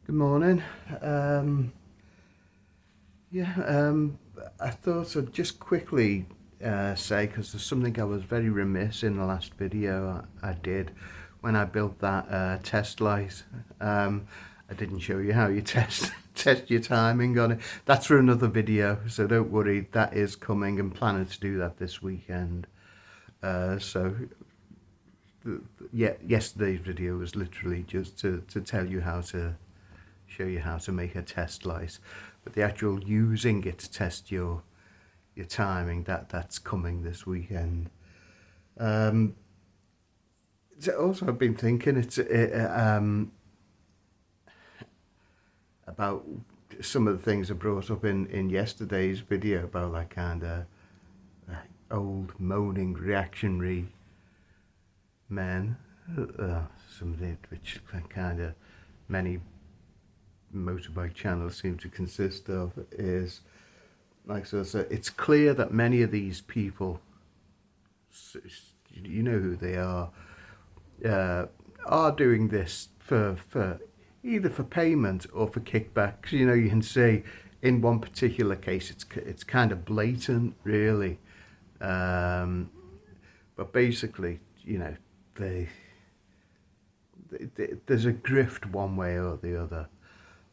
Good morning. Um, I thought I'd just quickly say, because there's something I was very remiss in the last video I did when I built that test light. I didn't show you how you test your timing on it. That's for another video, so don't worry. That is coming. I'm planning to do that this weekend. So yeah, yesterday's video was literally just to tell you how to show you how to make a test light, but the actual using it to test your timing, that's coming this weekend. Um, also, I've been thinking about some of the things I brought up in yesterday's video about like kind of old moaning reactionary men. Some of it which kind of many motorbike channels seem to consist of is like so it's clear that many of these people, you know who they are doing this for either for payment or for kickbacks. You know, you can see in one particular case it's kind of blatant, really. But basically, you know, there's a grift one way or the other.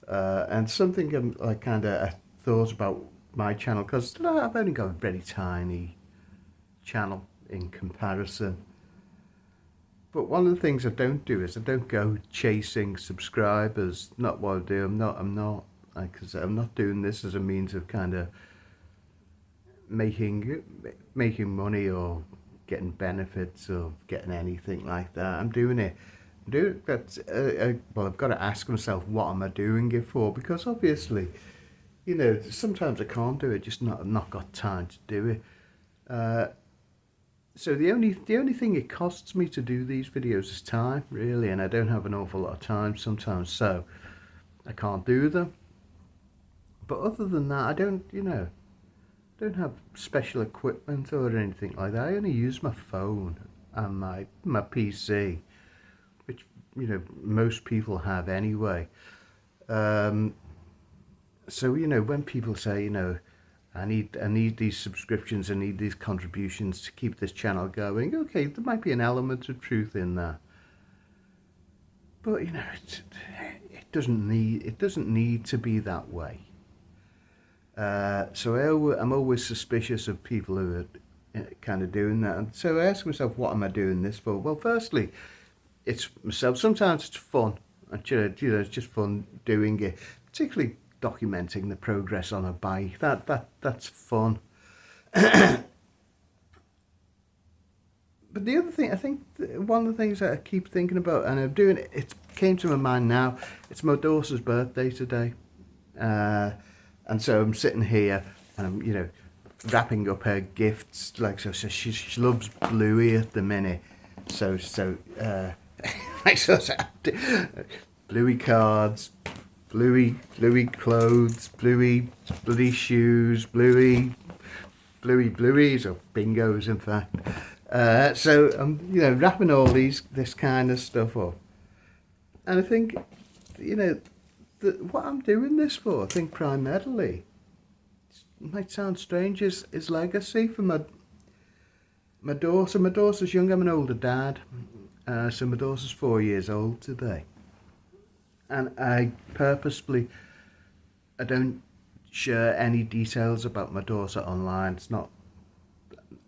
And something I kind of thought about my channel, because I've only got a very tiny channel in comparison. But one of the things I don't do is I don't go chasing subscribers. Not what I do. Because I'm not doing this as a means of kind of making money or getting benefits or getting anything like that. I'm doing it. Well, I've got to ask myself, what am I doing it for? Because obviously, you know, sometimes I can't do it. Just not got time to do it. So the only thing it costs me to do these videos is time, really, and I don't have an awful lot of time sometimes, so I can't do them. But other than that, I don't have special equipment or anything like that. I only use my phone and my PC, which most people have anyway. Um, so when people say I need these subscriptions, I need these contributions to keep this channel going. Okay, there might be an element of truth in that, but it doesn't need to be that way. So I'm always suspicious of people who are kind of doing that. And so I ask myself, what am I doing this for? Well, firstly, it's myself. Sometimes it's fun. It's just fun doing it, particularly documenting the progress on a bike. That's fun. But the other thing, I think one of the things that I keep thinking about, and I'm doing it came to my mind now. It's my daughter's birthday today, and so I'm sitting here and I'm wrapping up her gifts. Like so she loves Bluey at the minute. Like Bluey cards, Bluey clothes, Bluey shoes, Blueys or bingos, in fact. So I'm wrapping all this kind of stuff up, and I think what I'm doing this for. I think primarily, it might sound strange, is legacy for my daughter. My daughter's young. I'm an older dad, so my daughter's 4 years old today, and I don't share any details about my daughter online.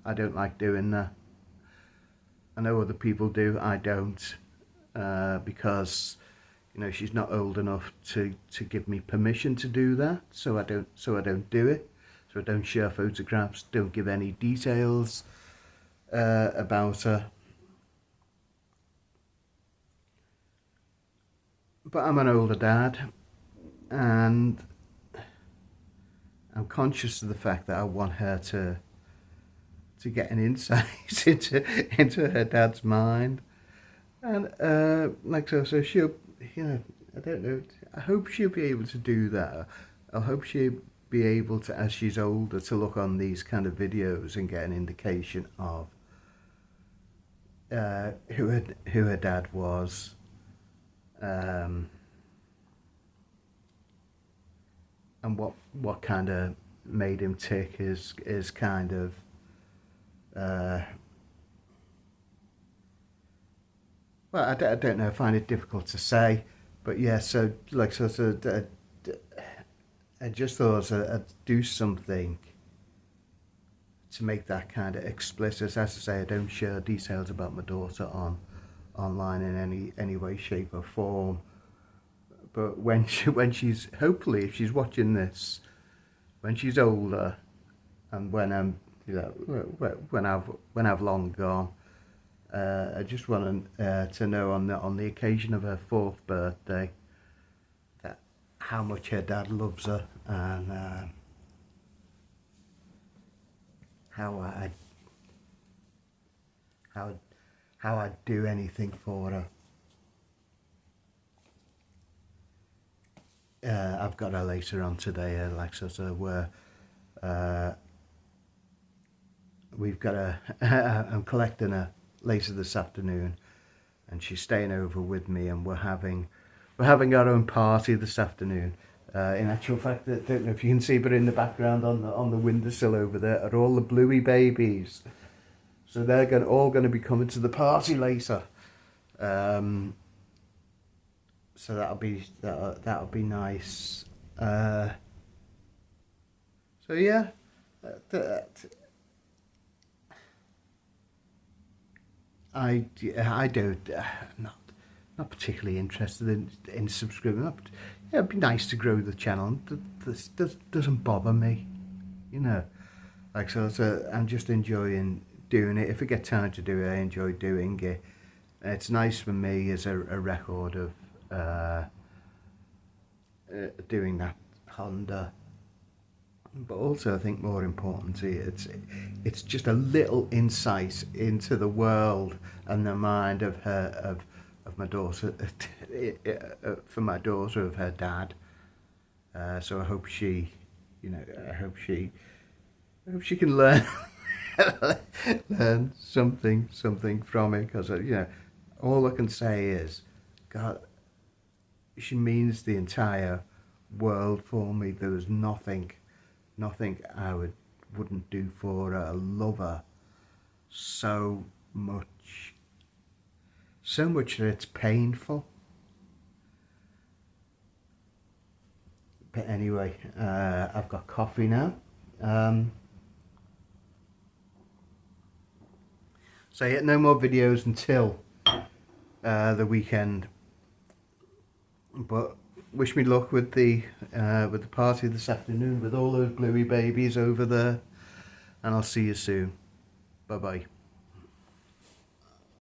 I don't like doing that. I know other people do. I don't, because she's not old enough to give me permission to do that. So I don't do it. So I don't share photographs. Don't give any details about her. But I'm an older dad, and I'm conscious of the fact that I want her to get an insight into her dad's mind, and so she'll, I don't know. I hope she'll be able to do that. I hope she'll be able to, as she's older, to look on these kind of videos and get an indication of who her dad was, and what kind of made him tick is kind of well, I don't know, I find it difficult to say, but yeah, so like sort of I just thought I'd do something to make that kind of explicit. As I say, I don't share details about my daughter online in any way, shape or form. But when she's hopefully, if she's watching this, when she's older, and when I'm when I've long gone, I just want to know on the occasion of her 4th birthday that how much her dad loves her, and how I'd do anything for her. I've got her later on today, Alexa, so we've got I'm collecting her later this afternoon, and she's staying over with me, and we're having our own party this afternoon. In actual fact, I don't know if you can see, but in the background on the windowsill over there are all the Bluey babies. So they're all going to be coming to the party later. So that'll be nice. So yeah, I don't not particularly interested in subscribing. Yeah, it'd be nice to grow the channel. This doesn't bother me, you know. Like so I'm just enjoying doing it. If I get time to do it, I enjoy doing it. It's nice for me as a record of doing that Honda, but also I think more importantly, it's just a little insight into the world and the mind of my daughter, for my daughter, of her dad. So I hope she, I hope she can learn learn something from it, because all I can say is, God, she means the entire world for me. There was nothing I wouldn't do for her. I love her so much that it's painful. But anyway, I've got coffee now. So yeah, no more videos until the weekend. But wish me luck with the party this afternoon with all those Bluey babies over there, and I'll see you soon. Bye bye.